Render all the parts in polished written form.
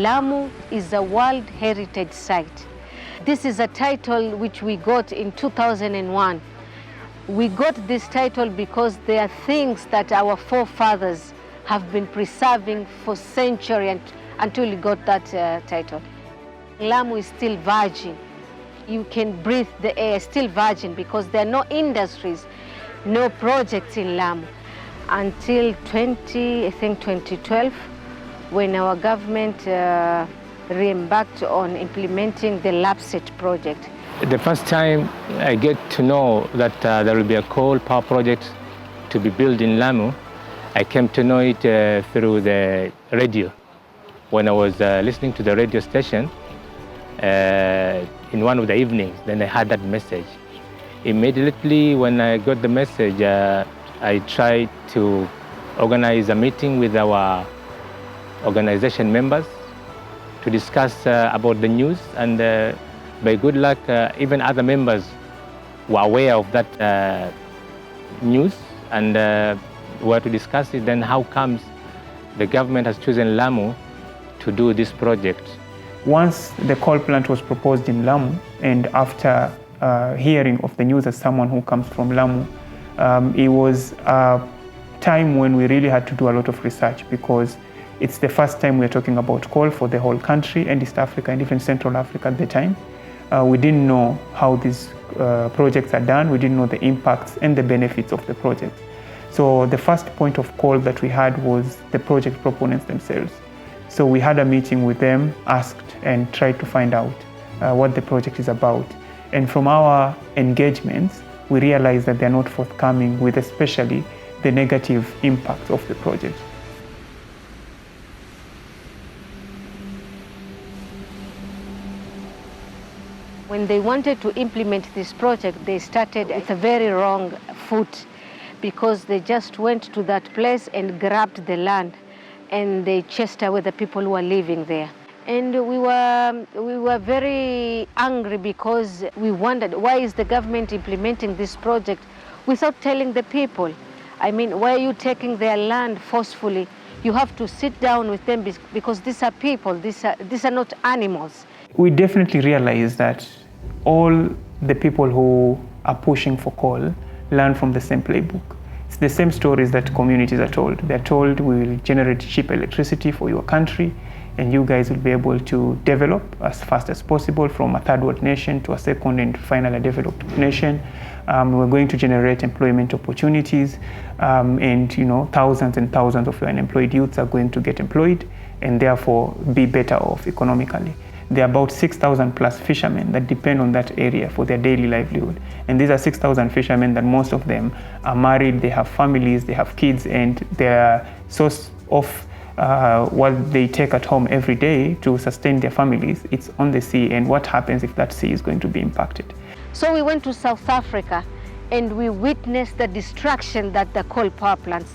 Lamu is a World Heritage Site. This is a title which we got in 2001. We got this title because there are things that our forefathers have been preserving for centuries until we got that title. Lamu is still virgin. You can breathe the air, still virgin, because there are no industries, no projects in Lamu until 2012, when our government re-embarked on implementing the LAPSET project. The first time I get to know that there will be a coal power project to be built in Lamu, I came to know it through the radio. When I was listening to the radio station in one of the evenings, then I heard that message. Immediately when I got the message, I tried to organize a meeting with our organization members to discuss about the news, and by good luck, even other members were aware of that news and were to discuss it. Then how comes the government has chosen Lamu to do this project? Once the coal plant was proposed in Lamu, and after hearing of the news as someone who comes from Lamu, it was a time when we really had to do a lot of research, because it's the first time we're talking about coal for the whole country and East Africa and even Central Africa at the time. We didn't know how these projects are done. We didn't know the impacts and the benefits of the project. So the first point of call that we had was the project proponents themselves. So we had a meeting with them, asked and tried to find out what the project is about. And from our engagements, we realized that they're not forthcoming with especially the negative impacts of the project. When they wanted to implement this project, they started at a very wrong foot, because they just went to that place and grabbed the land, and they chased away the people who were living there. And we were very angry, because we wondered, why is the government implementing this project without telling the people? I mean, why are you taking their land forcefully? You have to sit down with them, because these are people, these are not animals. We definitely realize that all the people who are pushing for coal learn from the same playbook. It's the same stories that communities are told. They're told, we will generate cheap electricity for your country, and you guys will be able to develop as fast as possible from a third world nation to a second and finally a developed nation. We're going to generate employment opportunities, and thousands and thousands of your unemployed youths are going to get employed and therefore be better off economically. There are about 6,000 plus fishermen that depend on that area for their daily livelihood. And these are 6,000 fishermen that most of them are married, they have families, they have kids, and their source of what they take at home every day to sustain their families, it's on the sea. And what happens if that sea is going to be impacted? So we went to South Africa and we witnessed the destruction that the coal power plants,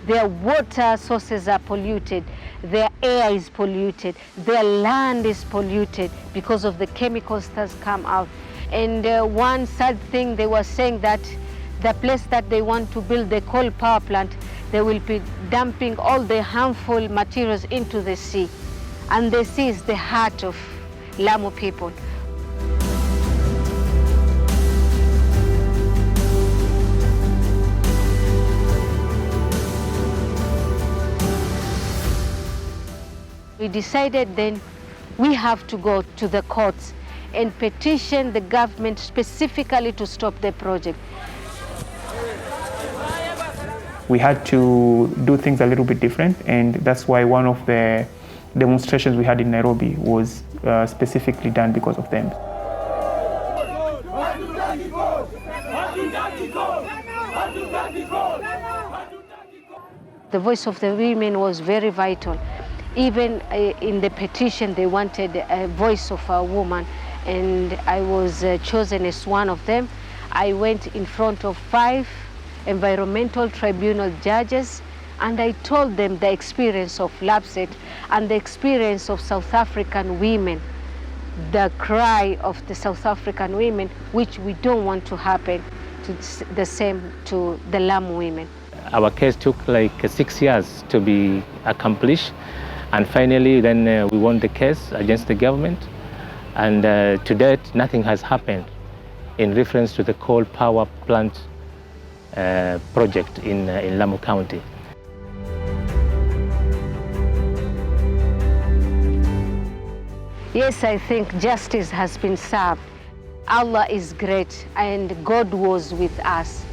their water sources are polluted, their air is polluted, their land is polluted because of the chemicals that come out. And one sad thing, they were saying that the place that they want to build the coal power plant, they will be dumping all the harmful materials into the sea. And the sea is the heart of Lamu people. We decided then we have to go to the courts and petition the government specifically to stop the project. We had to do things a little bit different, and that's why one of the demonstrations we had in Nairobi was specifically done because of them. The voice of the women was very vital. Even in the petition, they wanted a voice of a woman, and I was chosen as one of them. I went in front of 5 environmental tribunal judges, and I told them the experience of LAPSET and the experience of South African women, the cry of the South African women, which we don't want to happen to the same to the Lamu women. Our case took like 6 years to be accomplished, And finally, then we won the case against the government. And to date, nothing has happened in reference to the coal power plant project in Lamu County. Yes, I think justice has been served. Allah is great and God was with us.